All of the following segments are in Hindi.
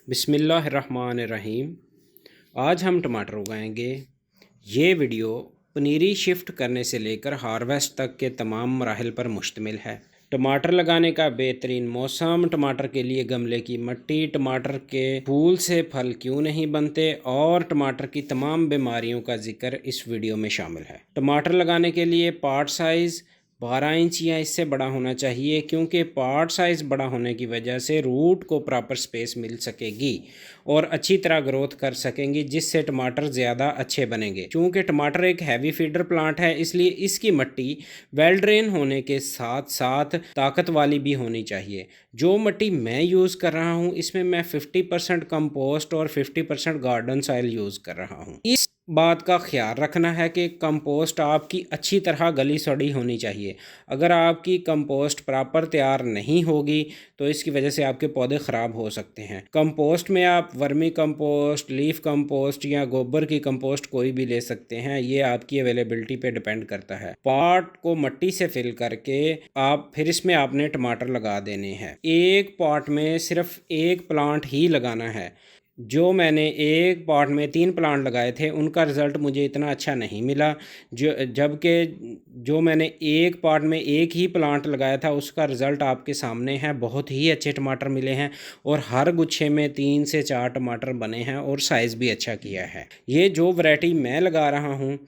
बिस्मिल्लाहिर्रहमानिर्रहीम। आज हम टमाटर उगाएंगे। ये वीडियो पनीरी शिफ्ट करने से लेकर हार्वेस्ट तक के तमाम मराहिल पर मुश्तमिल है। टमाटर लगाने का बेहतरीन मौसम, टमाटर के लिए गमले की मिट्टी, टमाटर के फूल से फल क्यों नहीं बनते और टमाटर की तमाम बीमारियों का जिक्र इस वीडियो में शामिल है। टमाटर लगाने के लिए पॉट साइज़ 12 इंच या इससे बड़ा होना चाहिए, क्योंकि पॉट साइज़ बड़ा होने की वजह से रूट को प्रॉपर स्पेस मिल सकेगी और अच्छी तरह ग्रोथ कर सकेंगी, जिससे टमाटर ज़्यादा अच्छे बनेंगे। क्योंकि टमाटर एक हैवी फीडर प्लांट है, इसलिए इसकी मिट्टी वेल ड्रेन होने के साथ साथ ताकत वाली भी होनी चाहिए। जो मिट्टी मैं यूज़ कर रहा हूँ इसमें मैं 50% कंपोस्ट और 50% गार्डन सॉइल यूज़ कर रहा हूँ। इस बात का ख्याल रखना है कि कंपोस्ट आपकी अच्छी तरह गली सड़ी होनी चाहिए। अगर आपकी कंपोस्ट प्रॉपर तैयार नहीं होगी तो इसकी वजह से आपके पौधे ख़राब हो सकते हैं। कंपोस्ट में आप वर्मी कंपोस्ट, लीफ कंपोस्ट या गोबर की कंपोस्ट कोई भी ले सकते हैं, ये आपकी अवेलेबिलिटी पे डिपेंड करता है। पॉट को मिट्टी से फिल करके आप फिर इसमें आपने टमाटर लगा देने हैं। एक पॉट में सिर्फ एक प्लांट ही लगाना है। जो मैंने एक पॉट में 3 प्लांट लगाए थे उनका रिज़ल्ट मुझे इतना अच्छा नहीं मिला, जबकि जो मैंने एक पॉट में एक ही प्लांट लगाया था उसका रिज़ल्ट आपके सामने है। बहुत ही अच्छे टमाटर मिले हैं और हर गुच्छे में 3 से 4 टमाटर बने हैं और साइज़ भी अच्छा किया है। ये जो वैरायटी मैं लगा रहा हूँ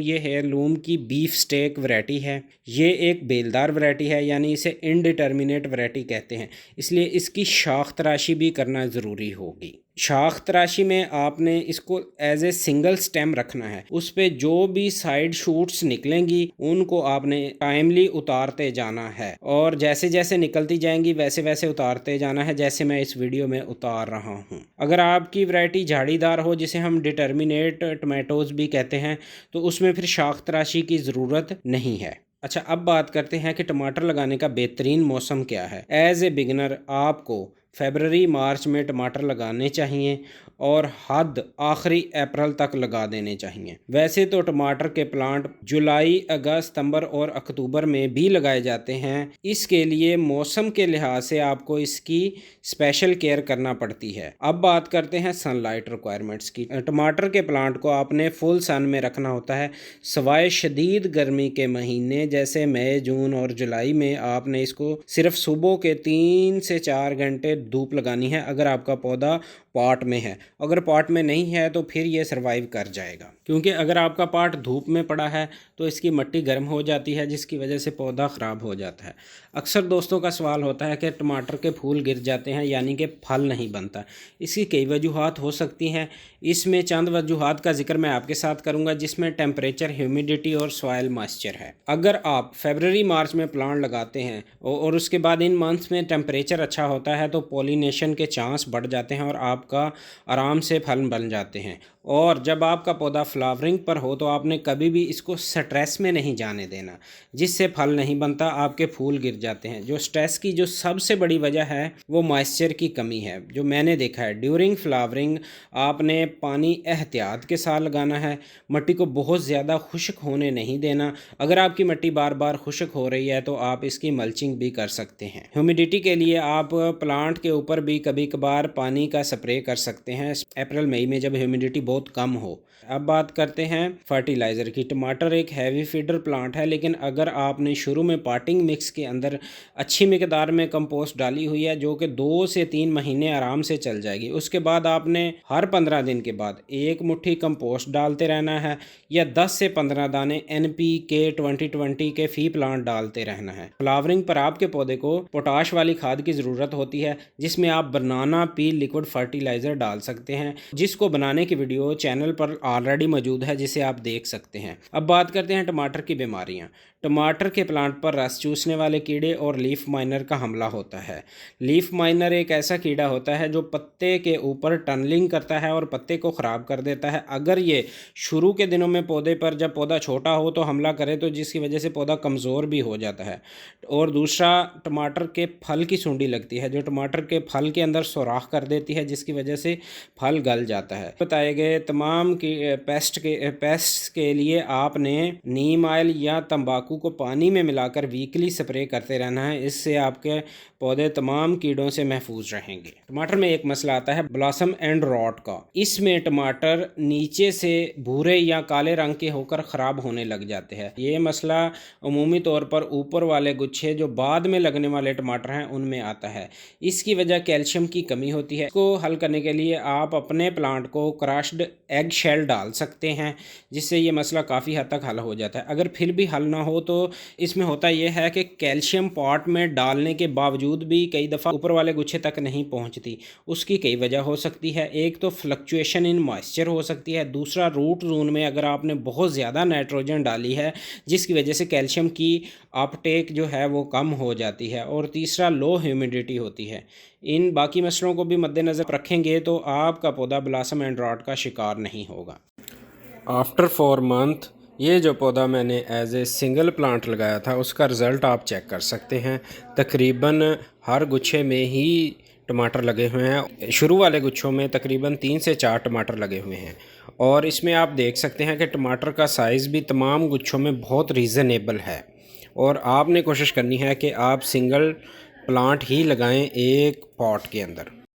ये हेयरलूम की बीफ स्टेक वैरायटी है। ये एक बेलदार वैरायटी है, यानी इसे इनडिटर्मिनेट वैरायटी कहते हैं, इसलिए इसकी शाख तराशी भी करना ज़रूरी होगी। शाख तराशी में आपने इसको एज ए सिंगल स्टेम रखना है। उस पे जो भी साइड शूट्स निकलेंगी उनको आपने टाइमली उतारते जाना है और जैसे जैसे निकलती जाएंगी वैसे वैसे उतारते जाना है, जैसे मैं इस वीडियो में उतार रहा हूँ। अगर आपकी वैरायटी झाड़ीदार हो, जिसे हम डिटर्मिनेट टमाटोज़ भी कहते हैं, तो उसमें फिर शाख तराशी की ज़रूरत नहीं है। अच्छा, अब बात करते हैं कि टमाटर लगाने का बेहतरीन मौसम क्या है। एज ए बिगनर आपको फरवरी मार्च में टमाटर लगाने चाहिए और हद आखिरी अप्रैल तक लगा देने चाहिए। वैसे तो टमाटर के प्लांट जुलाई, अगस्त, सितंबर और अक्टूबर में भी लगाए जाते हैं। इसके लिए मौसम के लिहाज से आपको इसकी स्पेशल केयर करना पड़ती है। अब बात करते हैं सनलाइट रिक्वायरमेंट्स की। टमाटर के प्लांट को आपने फुल सन में रखना होता है, सवाए शदीद गर्मी के महीने जैसे मई, जून और जुलाई में आपने इसको सिर्फ सुबह के 3 से 4 घंटे धूप लगानी है अगर आपका पौधा पॉट में है। अगर पॉट में नहीं है तो फिर ये सरवाइव कर जाएगा, क्योंकि अगर आपका पॉट धूप में पड़ा है तो इसकी मिट्टी गर्म हो जाती है, जिसकी वजह से पौधा ख़राब हो जाता है। अक्सर दोस्तों का सवाल होता है कि टमाटर के फूल गिर जाते हैं, यानी कि फल नहीं बनता। इसकी कई वजूहात हो सकती हैं। इसमें चंद वजूहात का जिक्र मैं आपके साथ करूँगा, जिसमें टेम्परेचर, ह्यूमिडिटी और सॉइल मॉइस्चर है। अगर आप फरवरी मार्च में प्लांट लगाते हैं और उसके बाद इन मंथ्स में टेम्परेचर अच्छा होता है तो पॉलिनेशन के चांस बढ़ जाते हैं और आपका आराम से फल बन जाते हैं। और जब आपका पौधा फ्लावरिंग पर हो तो आपने कभी भी इसको स्ट्रेस में नहीं जाने देना, जिससे फल नहीं बनता, आपके फूल गिर जाते हैं। जो स्ट्रेस की जो सबसे बड़ी वजह है वो मॉइस्चर की कमी है, जो मैंने देखा है। ड्यूरिंग फ्लावरिंग आपने पानी एहतियात के साथ लगाना है, मिट्टी को बहुत ज़्यादा खुश्क होने नहीं देना। अगर आपकी मिट्टी बार बार खुश्क हो रही है तो आप इसकी मल्चिंग भी कर सकते हैं। ह्यूमिडिटी के लिए आप प्लांट के ऊपर भी कभी कभार पानी का स्प्रे कर सकते हैं, अप्रैल मई में जब ह्यूमिडिटी बहुत कम हो। अब बात करते हैं फर्टिलाइज़र की। टमाटर एक हैवी फीडर प्लांट है, लेकिन अगर आपने शुरू में पॉटिंग मिक्स के अंदर अच्छी मिकदार में कंपोस्ट डाली हुई है, जो कि 2 से 3 महीने आराम से चल जाएगी, उसके बाद आपने हर 15 दिन के बाद एक मुट्ठी कंपोस्ट डालते रहना है या 10 से 15 दाने NPK 2020 के फी प्लांट डालते रहना है। फ्लावरिंग पर आपके पौधे को पोटाश वाली खाद की ज़रूरत होती है, जिसमें आप बनाना पील लिक्विड फर्टिलाइज़र डाल सकते हैं, जिसको बनाने की वीडियो चैनल पर ऑलरेडी मौजूद है, जिसे आप देख सकते हैं। अब बात करते हैं टमाटर की बीमारियां। टमाटर के प्लांट पर रस चूसने वाले कीड़े और लीफ माइनर का हमला होता है। लीफ माइनर एक ऐसा कीड़ा होता है जो पत्ते के ऊपर टनलिंग करता है और पत्ते को ख़राब कर देता है। अगर ये शुरू के दिनों में पौधे पर, जब पौधा छोटा हो तो हमला करे, तो जिसकी वजह से पौधा कमज़ोर भी हो जाता है। और दूसरा, टमाटर के फल की सुंडी लगती है, जो टमाटर के फल के अंदर सुराख कर देती है, जिसकी वजह से फल गल जाता है। बताए गए तमाम की पेस्ट के लिए आपने नीम ऑयल या तंबाकू को पानी में मिलाकर वीकली स्प्रे करते रहना है। इससे आपके पौधे तमाम कीड़ों से महफूज रहेंगे। टमाटर में एक मसला आता है ब्लॉसम एंड रॉट का। इसमें टमाटर नीचे से भूरे या काले रंग के होकर ख़राब होने लग जाते हैं। ये मसला अमूमी तौर पर ऊपर वाले गुच्छे जो बाद में लगने वाले टमाटर हैं उनमें आता है। इसकी वजह कैल्शियम की कमी होती है। इसको हल करने के लिए आप अपने प्लांट को क्रश्ड एग शेल डाल सकते हैं, जिससे ये मसला काफ़ी हद तक हल हो जाता है। अगर फिर भी हल ना हो तो इसमें होता यह है कि कैल्शियम पॉट में डालने के बावजूद भी कई दफ़ा ऊपर वाले गुच्छे तक नहीं पहुंचती। उसकी कई वजह हो सकती है। एक तो फ्लक्चुएशन इन मॉइस्चर हो सकती है, दूसरा रूट जोन में अगर आपने बहुत ज़्यादा नाइट्रोजन डाली है जिसकी वजह से कैल्शियम की अपटेक जो है वो कम हो जाती है, और तीसरा लो ह्यूमिडिटी होती है। इन बाकी मसलों को भी मद्देनज़र रखेंगे तो आपका पौधा ब्लॉसम एंड रॉट का शिकार नहीं होगा। आफ्टर 4 मंथ ये जो पौधा मैंने एज ए सिंगल प्लांट लगाया था उसका रिज़ल्ट आप चेक कर सकते हैं। तकरीबन हर गुच्छे में ही टमाटर लगे हुए हैं। शुरू वाले गुच्छों में तकरीबन 3 से 4 टमाटर लगे हुए हैं, और इसमें आप देख सकते हैं कि टमाटर का साइज़ भी तमाम गुच्छों में बहुत रीज़नेबल है। और आपने कोशिश करनी है कि आप सिंगल प्लांट ही लगाएं एक पॉट के अंदर।